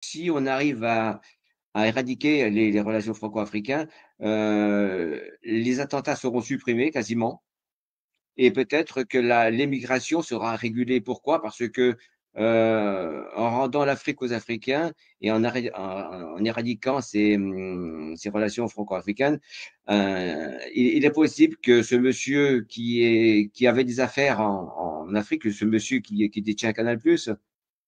si on arrive à éradiquer les relations franco-africaines, les attentats seront supprimés quasiment et peut-être que l'émigration sera régulée. Pourquoi? Parce que, en rendant l'Afrique aux Africains et en éradiquant ces relations franco-africaines, il est possible que ce monsieur qui avait des affaires en Afrique, ce monsieur qui détient Canal+,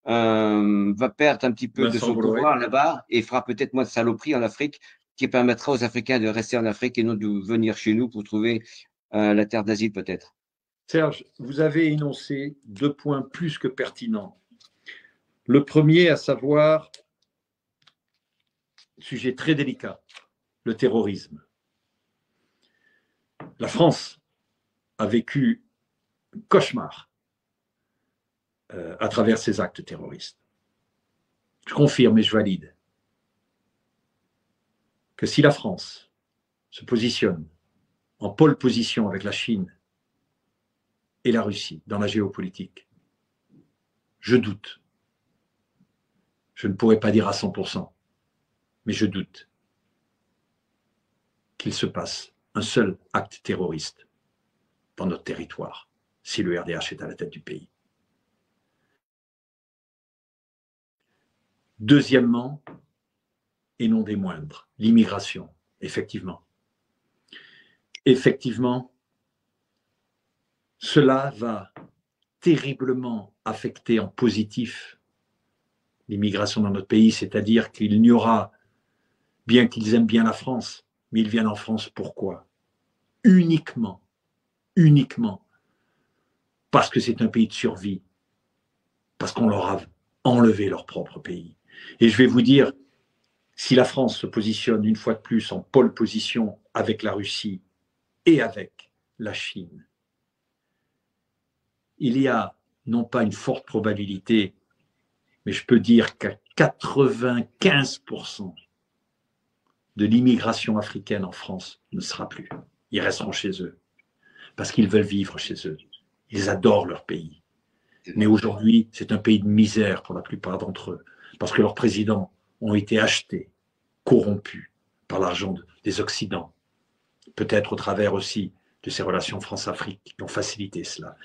va perdre un petit peu de Vincent son Bolloré. pouvoir là-bas et fera peut-être moins de saloperies en Afrique, qui permettra aux Africains de rester en Afrique et non de venir chez nous pour trouver la terre d'asile peut-être. Serge, vous avez énoncé 2 points plus que pertinents. Le premier, à savoir, sujet très délicat, le terrorisme. La France a vécu un cauchemar à travers ces actes terroristes. Je confirme et je valide que si la France se positionne en pôle position avec la Chine et la Russie dans la géopolitique, je doute. Je ne pourrais pas dire à 100%, mais je doute qu'il se passe un seul acte terroriste dans notre territoire si le RDH est à la tête du pays. Deuxièmement, et non des moindres, l'immigration, effectivement. Effectivement, cela va terriblement affecter en positif l'immigration dans notre pays, c'est-à-dire qu'il n'y aura, bien qu'ils aiment bien la France, mais ils viennent en France pourquoi? Uniquement parce que c'est un pays de survie, parce qu'on leur a enlevé leur propre pays. Et je vais vous dire, si la France se positionne une fois de plus en pôle position avec la Russie et avec la Chine, il y a non pas une forte probabilité, mais je peux dire qu'à 95% de l'immigration africaine en France ne sera plus. Ils resteront chez eux, parce qu'ils veulent vivre chez eux. Ils adorent leur pays. Mais aujourd'hui, c'est un pays de misère pour la plupart d'entre eux, parce que leurs présidents ont été achetés, corrompus par l'argent des Occidents, peut-être au travers aussi de ces relations France-Afrique qui ont facilité cela.